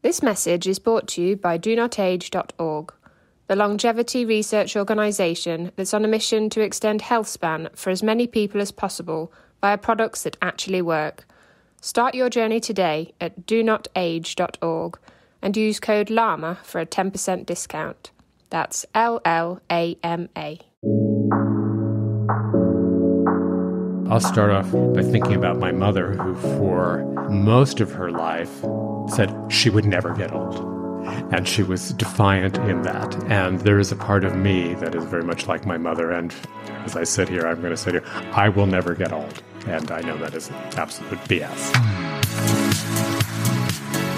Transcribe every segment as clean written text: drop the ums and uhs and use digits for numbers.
This message is brought to you by DoNotAge.org, the longevity research organisation that's on a mission to extend health span for as many people as possible via products that actually work. Start your journey today at DoNotAge.org and use code LLAMA for a 10% discount. That's LLAMA. I'll start off by thinking about my mother, who for most of her life said she would never get old. And she was defiant in that. And there is a part of me that is very much like my mother. And as I sit here, I'm going to say to you, I will never get old. And I know that is absolute BS.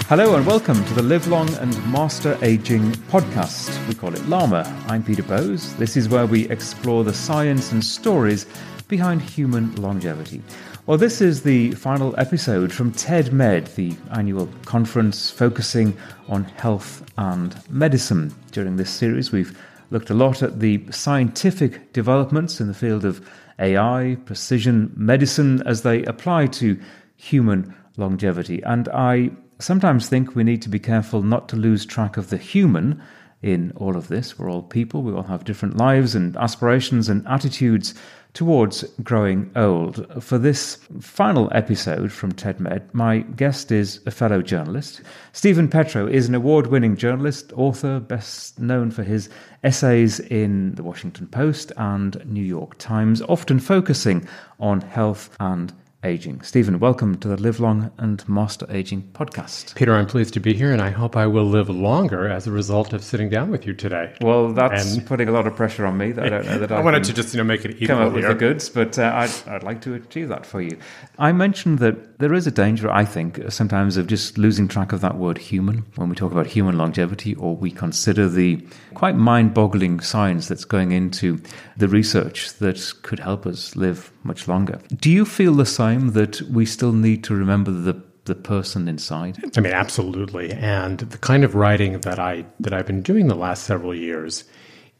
Hello and welcome to the Live Long and Master Aging podcast. We call it LLAMA. I'm Peter Bowes. This is where we explore the science and stories behind human longevity. Well, this is the final episode from TEDMED, the annual conference focusing on health and medicine. During this series, we've looked a lot at the scientific developments in the field of AI, precision medicine, as they apply to human longevity. And I sometimes think we need to be careful not to lose track of the human in all of this. We're all people. We all have different lives and aspirations and attitudes towards growing old. For this final episode from TEDMED, my guest is a fellow journalist. Stephen Petrow is an award-winning journalist, author, best known for his essays in the Washington Post and New York Times, often focusing on health and aging. Stephen, welcome to the Live Long and Master Aging podcast. Peter, I'm pleased to be here, and I hope I will live longer as a result of sitting down with you today. Well, that's putting a lot of pressure on me. That I don't know that I wanted to just make it equal come up here. With the goods, but I'd like to achieve that for you. I mentioned that there is a danger, I think, sometimes of just losing track of that word human when we talk about human longevity, or we consider the quite mind-boggling science that's going into the research that could help us live much longer. Do you feel the same, that we still need to remember the person inside? I mean, absolutely. And the kind of writing that I've been doing the last several years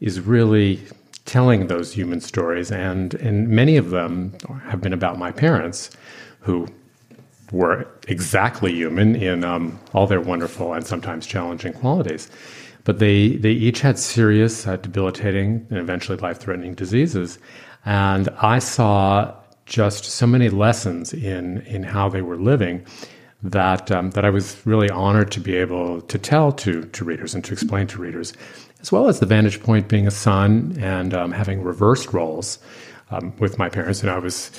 is really telling those human stories, and many of them have been about my parents, who were exactly human in all their wonderful and sometimes challenging qualities. But they each had serious, debilitating, and eventually life-threatening diseases. And I saw just so many lessons in how they were living that I was really honored to be able to tell to readers and to explain to readers, as well as the vantage point being a son and having reversed roles with my parents. And I was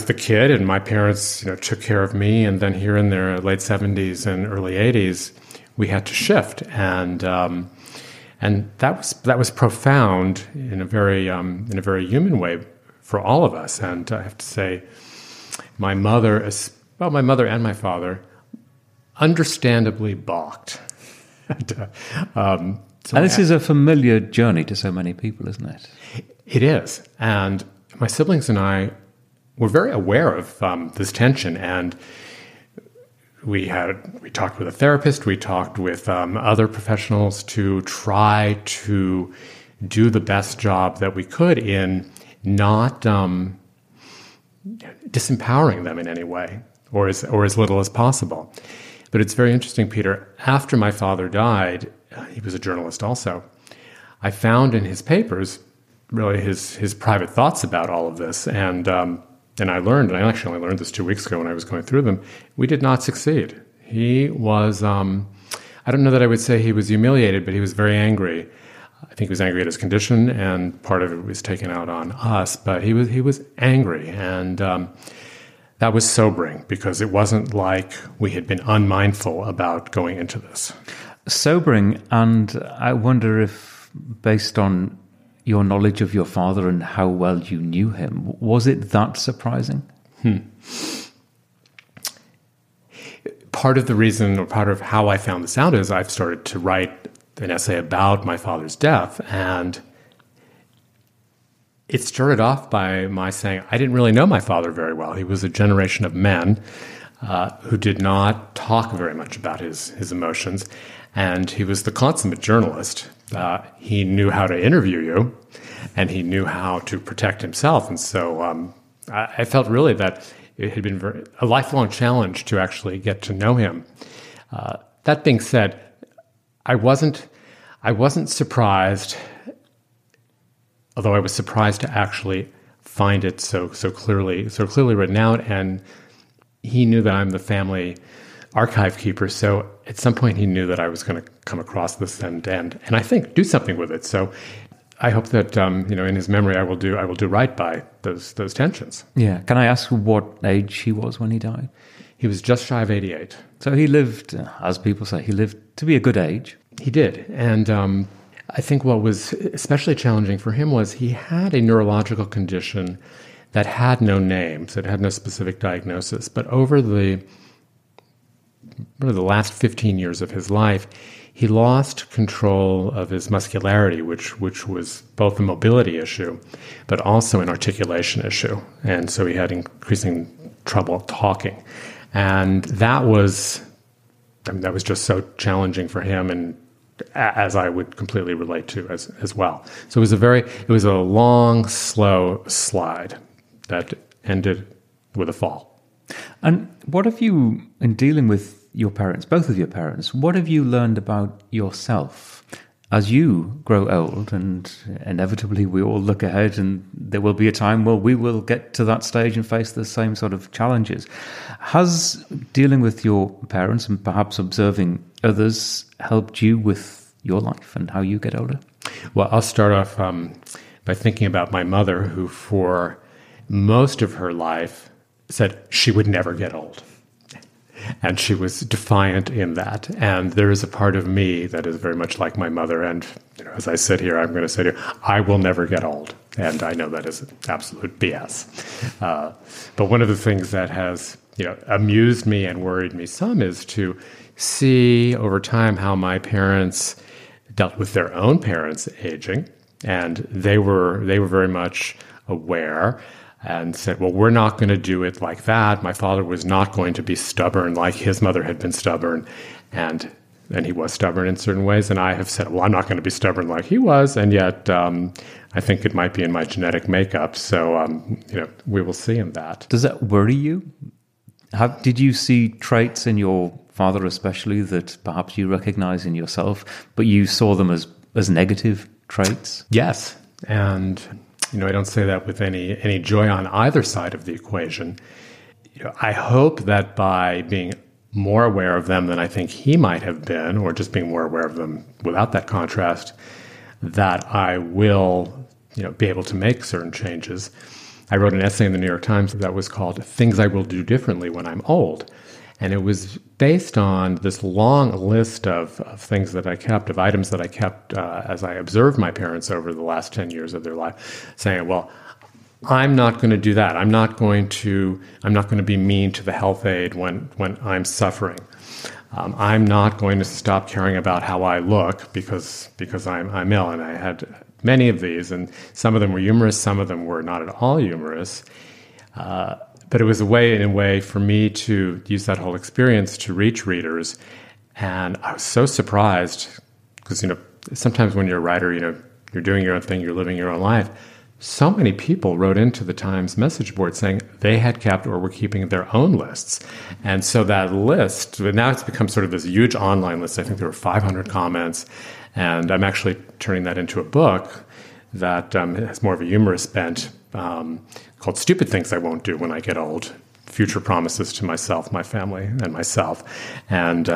the kid, and my parents took care of me. And then here in their late 70s and early 80s, we had to shift, and that was profound in a very human way for all of us. And I have to say, my mother and my father understandably balked. And this is a familiar journey to so many people, isn't it? It is. And my siblings and I were very aware of this tension, and we talked with a therapist, we talked with other professionals to try to do the best job that we could in not disempowering them in any way, or as little as possible. But it's very interesting, Peter. After my father died, he was a journalist also, I found in his papers really his private thoughts about all of this. And I learned, and I actually only learned this 2 weeks ago when I was going through them, we did not succeed. He was, I don't know that I would say he was humiliated, but he was very angry. I think he was angry at his condition, and part of it was taken out on us, but he was angry. And that was sobering, because it wasn't like we had been unmindful about going into this. Sobering, and I wonder if, based on your knowledge of your father and how well you knew him, was it that surprising? Part of the reason, or part of how I found this out, is I've started to write an essay about my father's death, and it started off by my saying I didn't really know my father very well. He was a generation of men who did not talk very much about his emotions, and he was the consummate journalist. He knew how to interview you, and he knew how to protect himself. And so I felt really that it had been a lifelong challenge to actually get to know him. That being said, I wasn't surprised, although I was surprised to actually find it so clearly written out. And he knew that I'm the family archive keeper, so at some point he knew that I was going to come across this and I think do something with it. So I hope that in his memory I will do right by those tensions. Yeah. Can I ask what age he was when he died? He was just shy of 88. So he lived, as people say, he lived to be a good age. He did. And I think what was especially challenging for him was he had a neurological condition that had no name, so it had no specific diagnosis. But over the last 15 years of his life, he lost control of his muscularity, which was both a mobility issue, but also an articulation issue. And so he had increasing trouble talking. And that was just so challenging for him, and as I would completely relate to as well. So it was a long, slow slide that ended with a fall. And what have you, in dealing with your parents, both of your parents, what have you learned about yourself as you grow old? And inevitably we all look ahead, and there will be a time where we will get to that stage and face the same sort of challenges. Has dealing with your parents and perhaps observing others helped you with your life and how you get older? Well, I'll start off by thinking about my mother, who for most of her life said she would never get old. And she was defiant in that. And there is a part of me that is very much like my mother. And as I sit here, I'm going to say to you, I will never get old. And I know that is absolute BS. But one of the things that has amused me and worried me some is to see over time how my parents dealt with their own parents aging. And they were very much aware and said, well, we're not going to do it like that. My father was not going to be stubborn like his mother had been stubborn. And he was stubborn in certain ways. And I have said, well, I'm not going to be stubborn like he was. And yet I think it might be in my genetic makeup. So, we will see in that. Does that worry you? Did you see traits in your father especially that perhaps you recognize in yourself, but you saw them as negative traits? Yes. And I don't say that with any joy on either side of the equation. I hope that by being more aware of them than I think he might have been, or just being more aware of them without that contrast, that I will, be able to make certain changes. I wrote an essay in the New York Times that was called "Things I Will Do Differently When I'm Old." And it was based on this long list of things that I kept, of items that I kept as I observed my parents over the last 10 years of their life, saying, well, I'm not going to do that. I'm not going to be mean to the health aide when I'm suffering. I'm not going to stop caring about how I look because I'm ill. And I had many of these, and some of them were humorous, some of them were not at all humorous. But it was a way for me to use that whole experience to reach readers. And I was so surprised because, sometimes when you're a writer, you're doing your own thing, you're living your own life. So many people wrote into the Times message board saying they had kept or were keeping their own lists. And so that list, now it's become sort of this huge online list. I think there were 500 comments. And I'm actually turning that into a book that has more of a humorous bent, called Stupid Things I Won't Do When I Get Old, Future Promises to Myself, My Family, and Myself. And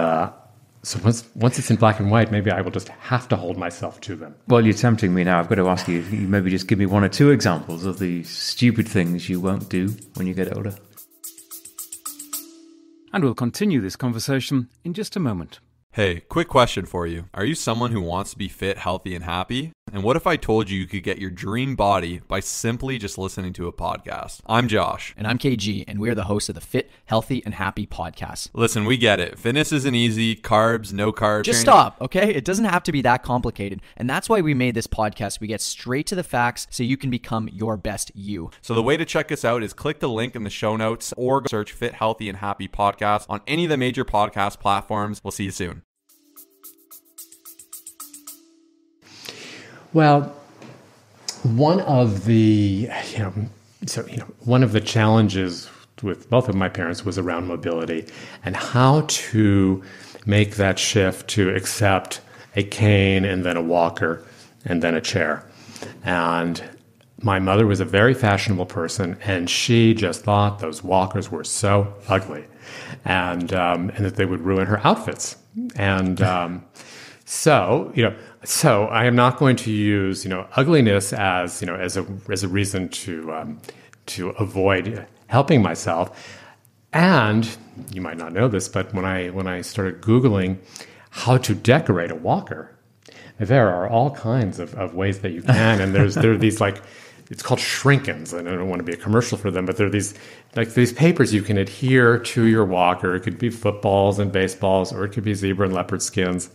so once it's in black and white, maybe I will just have to hold myself to them. Well, you're tempting me now. I've got to ask you, you maybe just give me one or two examples of the stupid things you won't do when you get older. And we'll continue this conversation in just a moment. Hey, quick question for you. Are you someone who wants to be fit, healthy, and happy? And what if I told you could get your dream body by simply just listening to a podcast? I'm Josh. And I'm KG, and we're the hosts of the Fit, Healthy, and Happy podcast. Listen, we get it. Fitness isn't easy. Carbs, no carbs. Just stop, okay? It doesn't have to be that complicated. And that's why we made this podcast. We get straight to the facts so you can become your best you. So the way to check us out is click the link in the show notes or search Fit, Healthy, and Happy podcast on any of the major podcast platforms. We'll see you soon. Well, one of the challenges with both of my parents was around mobility and how to make that shift to accept a cane and then a walker and then a chair. And my mother was a very fashionable person, and she just thought those walkers were so ugly, and that they would ruin her outfits. And so I am not going to use ugliness as a reason to avoid helping myself. And you might not know this, but when I started Googling how to decorate a walker, there are all kinds of ways that you can, and there are these it's called shrinkins, and I don't want to be a commercial for them, but there are these papers you can adhere to your walker. It could be footballs and baseballs, or it could be zebra and leopard skins.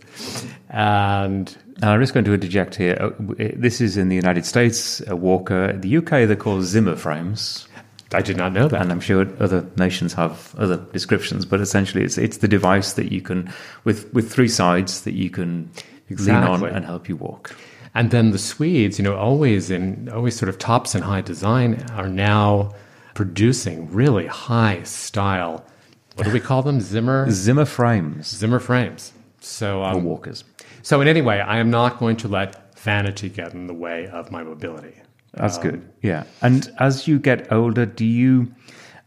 And I'm just going to interject here. This is in the United States, a walker. In the UK, they're called Zimmer frames. I did not know that. And I'm sure other nations have other descriptions, but essentially it's the device that you can, with three sides that you can lean on and help you walk. And then the Swedes, always sort of tops in high design, are now producing really high style. What do we call them? Zimmer frames. Zimmer frames. So or walkers. So in any way, I am not going to let vanity get in the way of my mobility. That's good. Yeah. And as you get older, do you,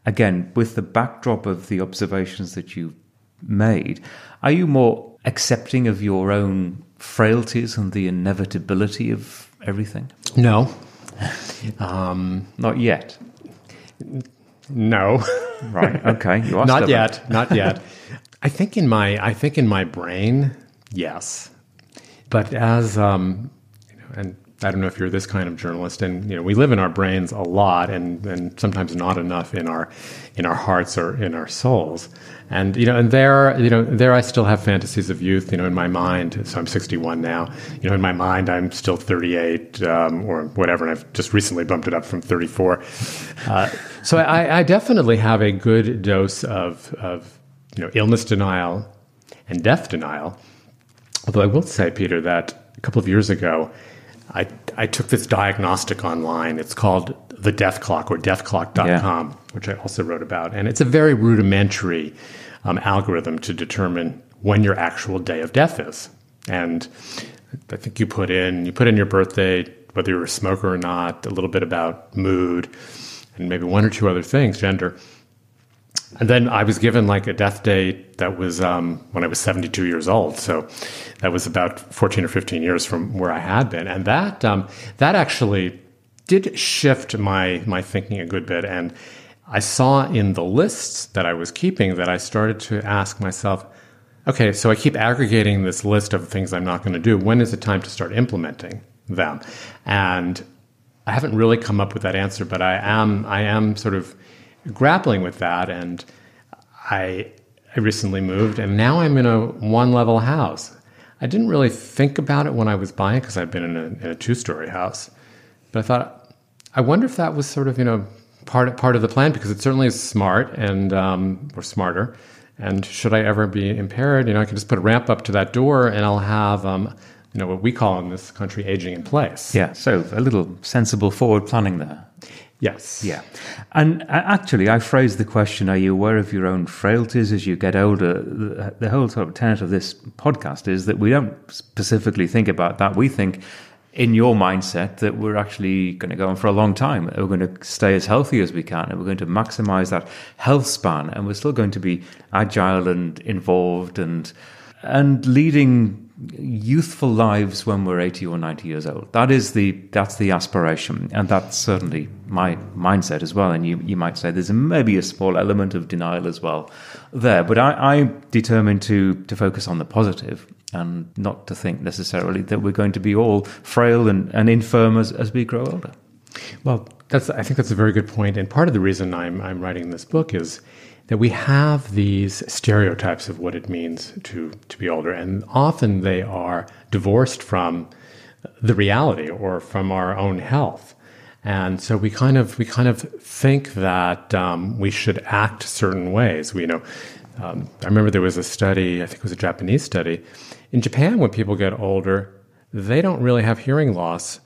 again, with the backdrop of the observations that you've made, are you more accepting of your own frailties and the inevitability of everything? No. Not yet. No. Right. Okay. You are not stubborn. yet. Not yet. I think in my brain, yes. But as and I don't know if you're this kind of journalist, and we live in our brains a lot, and sometimes not enough in our hearts or in our souls. And there I still have fantasies of youth, in my mind. So I'm 61 now. In my mind I'm still 38 or whatever, and I've just recently bumped it up from 34. So I definitely have a good dose of illness denial and death denial. Although I will say, Peter, that a couple of years ago, I took this diagnostic online. It's called The Death Clock, or deathclock.com, which I also wrote about. And it's a very rudimentary algorithm to determine when your actual day of death is. And I think you put in your birthday, whether you're a smoker or not, a little bit about mood, and maybe one or two other things, gender. And then I was given a death date that was when I was 72 years old. So that was about 14 or 15 years from where I had been. And that actually did shift my thinking a good bit. And I saw in the lists that I was keeping that I started to ask myself, okay, so I keep aggregating this list of things I'm not going to do. When is it time to start implementing them? And I haven't really come up with that answer, but I am sort of grappling with that. And I recently moved, and now I'm in a one-level house. I didn't really think about it when I was buying it because I've been in a two-story house. But I thought, I wonder if that was sort of part of the plan, because it certainly is smart and or smarter. And should I ever be impaired, I can just put a ramp up to that door, and I'll have what we call in this country aging in place. Yeah. So a little sensible forward planning there. Yes. Yeah. And actually, I phrased the question, are you aware of your own frailties as you get older? The whole sort of tenet of this podcast is that we don't specifically think about that. We think in your mindset that we're actually going to go on for a long time. We're going to stay as healthy as we can, and we're going to maximize that health span, and we're still going to be agile and involved and leading youthful lives when we're 80 or 90 years old. That's the aspiration, and that's certainly my mindset as well. And you might say there's maybe a small element of denial as well there, but I'm determined to focus on the positive and not to think necessarily that we're going to be all frail and infirm as we grow older. Well, I think that's a very good point. And part of the reason I'm writing this book is that we have these stereotypes of what it means to be older, and often they are divorced from the reality or from our own health. And so we kind of think that we should act certain ways. I remember there was a study, I think it was a Japanese study. In Japan, when people get older, they don't really have hearing loss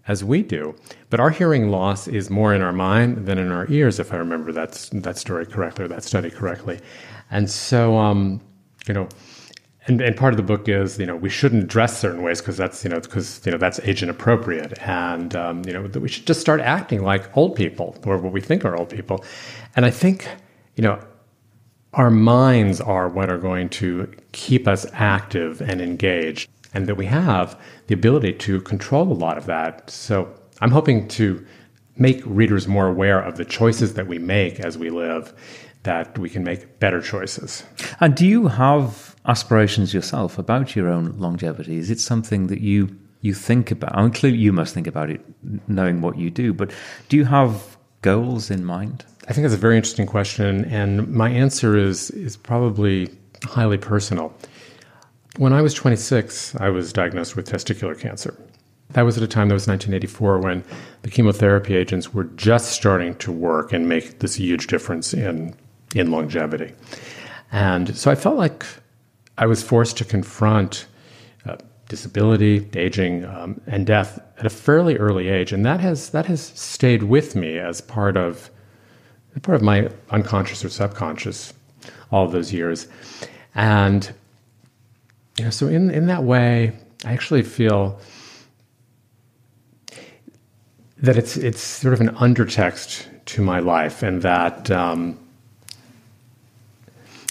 as we do. But our hearing loss is more in our mind than in our ears, if I remember that story correctly, or that study correctly. And so, and part of the book is, we shouldn't dress certain ways because that's age inappropriate. And, that we should just start acting like old people or what we think are old people. And I think, our minds are what are going to keep us active and engaged, and that we have the ability to control a lot of that. So I'm hoping to make readers more aware of the choices that we make as we live, that we can make better choices. And do you have aspirations yourself about your own longevity? Is it something that you think about? I mean, clearly you must think about it knowing what you do, but do you have goals in mind? I think that's a very interesting question, and my answer is probably highly personal. When I was 26, I was diagnosed with testicular cancer. That was at a time, that was 1984, when the chemotherapy agents were just starting to work and make this huge difference in longevity. And so I felt like I was forced to confront disability, aging, and death at a fairly early age, and that has stayed with me as part of my unconscious or subconscious all of those years. And so in that way, I actually feel that it's sort of an undertext to my life, and that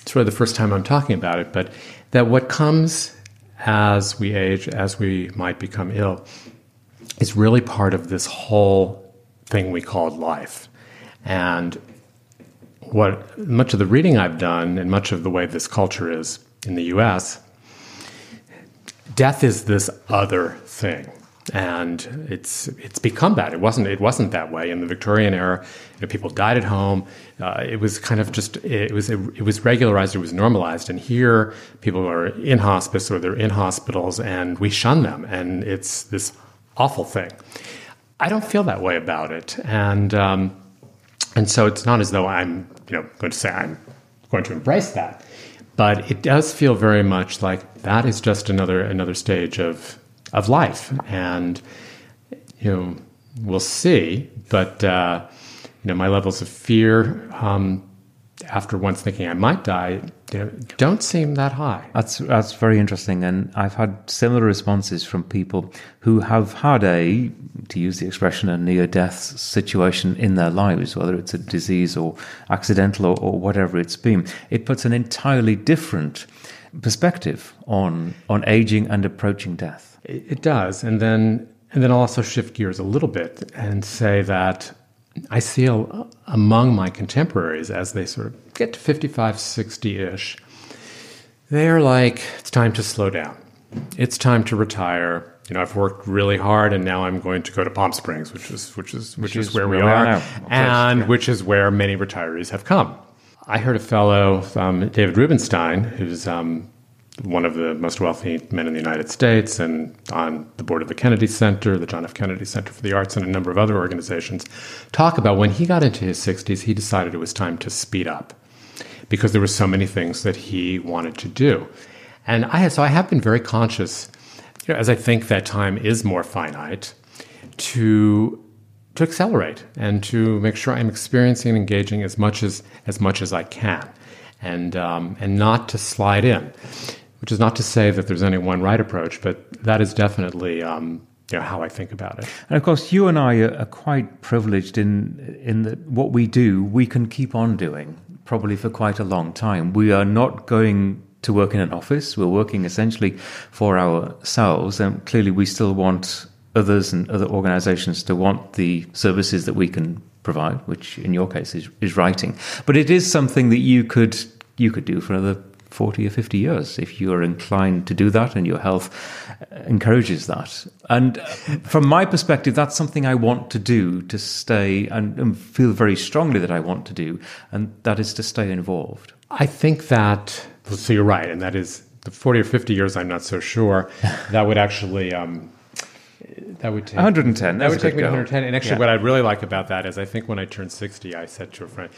it's really the first time I'm talking about it, but that what comes as we age, as we might become ill, is really part of this whole thing we call life. And what much of the reading I've done, and much of the way this culture is in the US, death is this other thing. And it's become that. It wasn't that way in the Victorian era. People died at home. It was kind of just it was regularized. It was normalized. And here, people are in hospice or they're in hospitals, and we shun them. And it's this awful thing. I don't feel that way about it. And so it's not as though I'm going to say I'm going to embrace that, but it does feel very much like that is just another stage of life, and we'll see. But my levels of fear after once thinking I might die don't seem that high. That's very interesting, and I've had similar responses from people who have had to use the expression, a near-death situation in their lives, whether it's a disease or accidental or whatever it's been. It puts an entirely different perspective on aging and approaching death. It does, and then I'll also shift gears a little bit and say that I see among my contemporaries, as they sort of get to 55, 60-ish, they're like, it's time to slow down. It's time to retire. I've worked really hard, and now I'm going to go to Palm Springs, which is where we are now, and which is where many retirees have come. I heard a fellow, David Rubenstein, who's one of the most wealthy men in the United States and on the board of the Kennedy Center, the John F. Kennedy Center for the Arts, and a number of other organizations, talk about when he got into his 60s, he decided it was time to speed up because there were so many things that he wanted to do. And I have been very conscious, as I think that time is more finite, to accelerate and to make sure I'm experiencing and engaging as much as I can, and not to slide in. Which is not to say that there's any one right approach, but that is definitely how I think about it. And of course, you and I are quite privileged in that what we do, we can keep on doing probably for quite a long time. We are not going to work in an office. We're working essentially for ourselves, and clearly we still want others and other organizations to want the services that we can provide, which in your case is writing. But it is something that you could do for another 40 or 50 years if you're inclined to do that and your health encourages that. And from my perspective, that's something I want to do, to stay and feel very strongly that I want to do, and that is to stay involved. I think that, so you're right, and that is the 40 or 50 years, I'm not so sure. That would actually... that would take 110. That would take me to 110. And actually, what I really like about that is, I think when I turned 60, I said to a friend,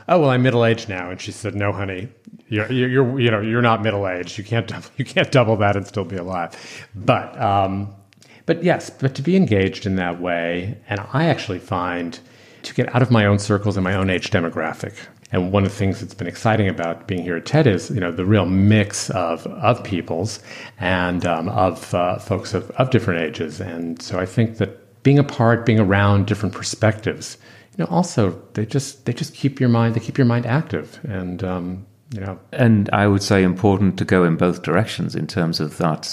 "Oh, well, I'm middle-aged now," and she said, "No, honey, you're not middle-aged. You can't double that and still be alive." But yes, to be engaged in that way, and I actually find to get out of my own circles and my own age demographic And one of the things that's been exciting about being here at TED is, the real mix of peoples and of folks of different ages. And so I think that being around different perspectives, also they just keep your mind active. And And I would say important to go in both directions in terms of that,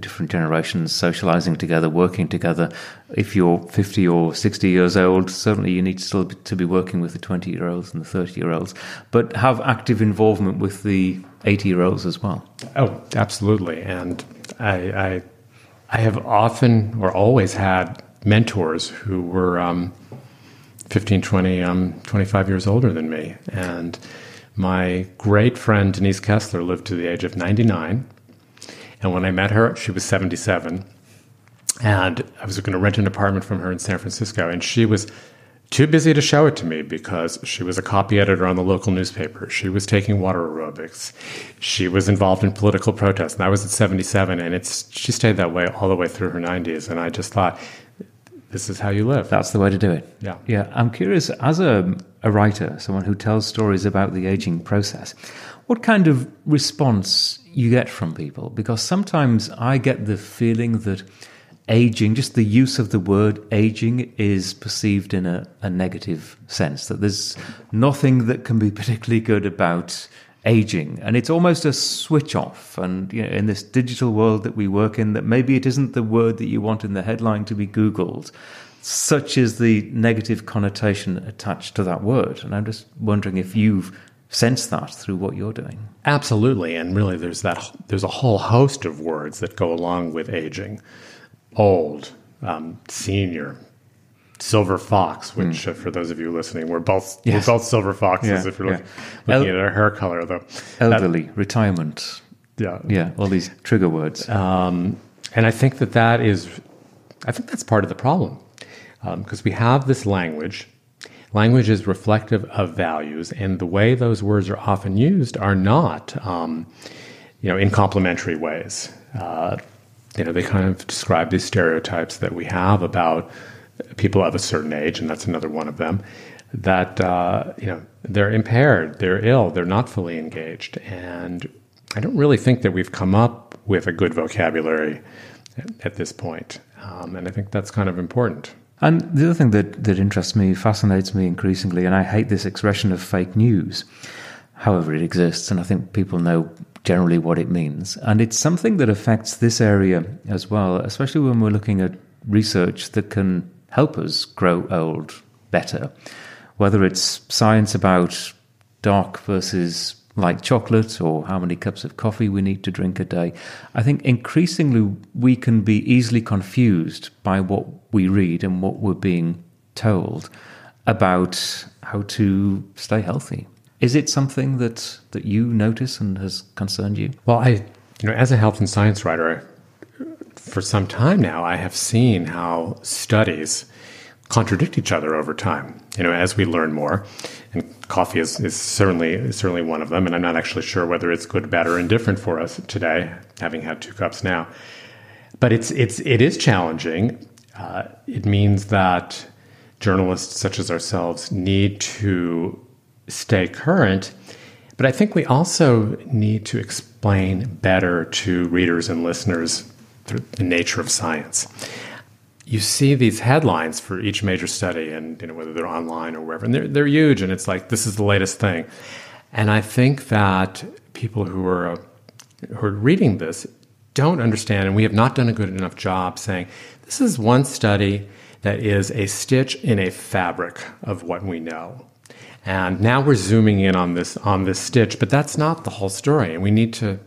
different generations socializing together, working together. If you're 50 or 60 years old, certainly you need still to be working with the 20-year-olds and the 30-year-olds, but have active involvement with the 80-year-olds as well. Oh, absolutely. And I have often or always had mentors who were 15, 20, 25 years older than me. And my great friend Denise Kessler lived to the age of 99. And when I met her, she was 77. And I was going to rent an apartment from her in San Francisco. And she was too busy to show it to me because she was a copy editor on the local newspaper. She was taking water aerobics. She was involved in political protests. And I was at 77. And she stayed that way all the way through her 90s. And I just thought, this is how you live. That's the way to do it. Yeah. Yeah. I'm curious, as a writer, someone who tells stories about the aging process, what kind of response you get from people? Because sometimes I get the feeling that aging, just the use of the word aging, is perceived in a negative sense, that there's nothing that can be particularly good about aging, and it's almost a switch off. And in this digital world that we work in, that maybe it isn't the word that you want in the headline to be Googled, such is the negative connotation attached to that word. And I'm just wondering if you've sensed that through what you're doing. Absolutely. And really there's a whole host of words that go along with aging. Old, senior, silver fox, which for those of you listening, we're both silver foxes if you're looking at our hair color, though. Elderly, retirement. Yeah, all these trigger words. And I think that's part of the problem, because we have this language. Language is reflective of values, and the way those words are often used are not, in complimentary ways. They kind of describe these stereotypes that we have about people of a certain age, and that's another one of them, that, they're impaired, they're ill, they're not fully engaged. And I don't really think that we've come up with a good vocabulary at this point. And I think that's kind of important. And the other thing that interests me, fascinates me increasingly, and I hate this expression of fake news, however it exists, and I think people know generally what it means. And it's something that affects this area as well, especially when we're looking at research that can help us grow old better, whether it's science about dark versus light chocolate or how many cups of coffee we need to drink a day. I think increasingly we can be easily confused by what we read and what we're being told about how to stay healthy. Is it something that you notice and has concerned you? Well, as a health and science writer, for some time now, I have seen how studies contradict each other over time, as we learn more. And coffee is certainly one of them. And I'm not actually sure whether it's good, bad, or indifferent for us today, having had 2 cups now. But it is challenging. It means that journalists such as ourselves need to stay current. But I think we also need to explain better to readers and listeners the nature of science. You see these headlines for each major study, and whether they're online or wherever, and they're huge, and it's like, this is the latest thing. And I think that people who are reading this don't understand, and we have not done a good enough job saying, this is one study that is a stitch in a fabric of what we know. And now we're zooming in on this stitch, but that's not the whole story. And we need to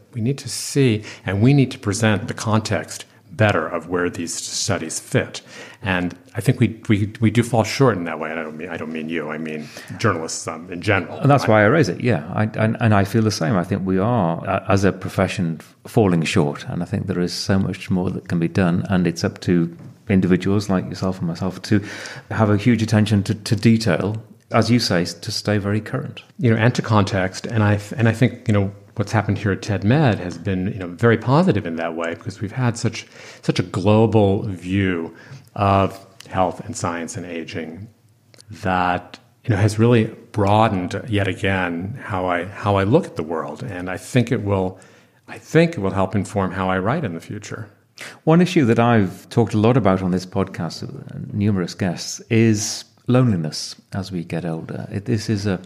see, and we need to present the context better of where these studies fit. And I think we do fall short in that way. And I don't mean you. I mean journalists in general. And that's why I raise it. Yeah, and I feel the same. I think we are, as a profession, falling short. And I think there is so much more that can be done. And it's up to individuals like yourself and myself to have a huge attention to detail, as you say, to stay very current. And to context. And I think, what's happened here at TEDMED has been, very positive in that way, because we've had such a global view of health and science and aging that, has really broadened yet again how I look at the world, and I think it will help inform how I write in the future. One issue that I've talked a lot about on this podcast with numerous guests is loneliness as we get older. This is a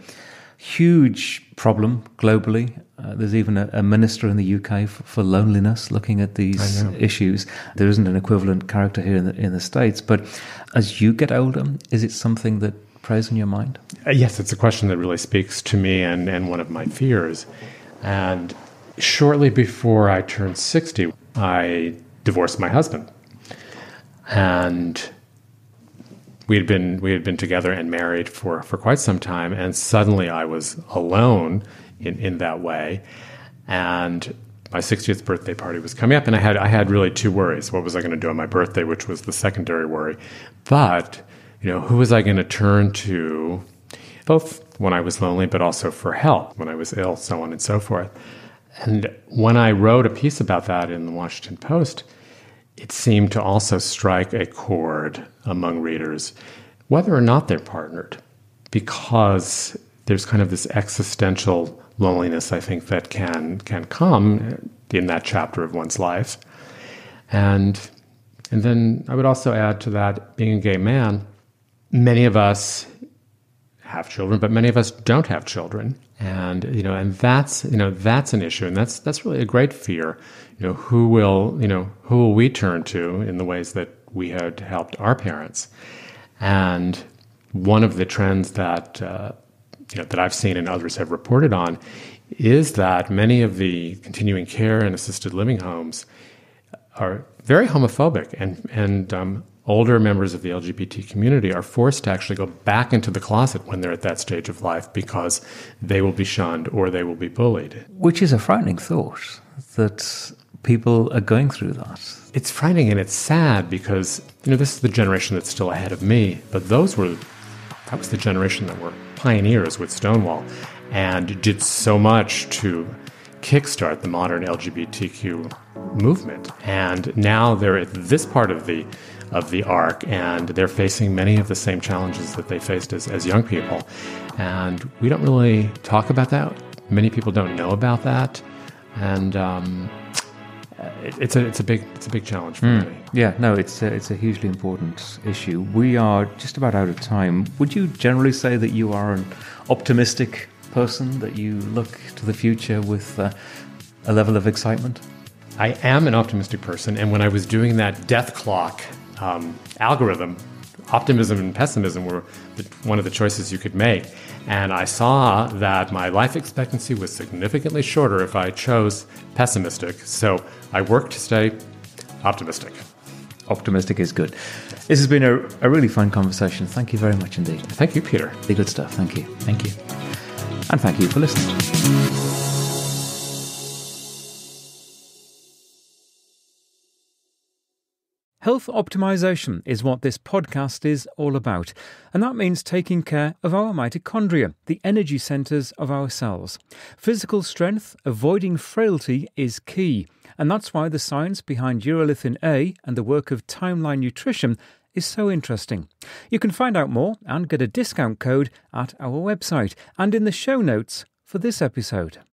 huge problem globally. There's even a minister in the UK for loneliness looking at these issues. There isn't an equivalent character here in the States. But as you get older, is it something that preys on your mind? Yes, it's a question that really speaks to me and one of my fears. And shortly before I turned 60, I divorced my husband. And we had been together and married for quite some time, and suddenly I was alone in that way. And my 60th birthday party was coming up, and I had really two worries. What was I going to do on my birthday, which was the secondary worry? But, who was I going to turn to, both when I was lonely, but also for help when I was ill, so on and so forth. And when I wrote a piece about that in the Washington Post, it seemed to also strike a chord among readers, whether or not they're partnered, because there's kind of this existential loneliness, I think, that can come in that chapter of one's life. And then I would also add to that, being a gay man, many of us have children, but many of us don't have children. And that's an issue, and that's really a great fear. Who will we turn to in the ways that we had helped our parents? And one of the trends that that I've seen and others have reported on is that many of the continuing care and assisted living homes are very homophobic, and older members of the LGBT community are forced to actually go back into the closet when they're at that stage of life because they will be shunned or they will be bullied. Which is a frightening thought, that people are going through that. It's frightening and it's sad because, this is the generation that's still ahead of me, but that was the generation that were pioneers with Stonewall and did so much to kickstart the modern LGBTQ movement. And now they're at this part of the arc, and they're facing many of the same challenges that they faced as young people. And we don't really talk about that. Many people don't know about that. And it's a big challenge for me. Yeah, no, it's a hugely important issue. We are just about out of time. Would you generally say that you are an optimistic person, that you look to the future with a level of excitement? I am an optimistic person, and when I was doing that death clock algorithm, optimism and pessimism were one of the choices you could make. And I saw that my life expectancy was significantly shorter if I chose pessimistic. So I worked to stay optimistic. Optimistic is good. This has been a really fun conversation. Thank you very much indeed. Thank you, Peter. Really good stuff. Thank you. Thank you. And thank you for listening. Health optimization is what this podcast is all about, and that means taking care of our mitochondria, the energy centres of our cells. Physical strength, avoiding frailty, is key, and that's why the science behind urolithin A and the work of Timeline Nutrition is so interesting. You can find out more and get a discount code at our website and in the show notes for this episode.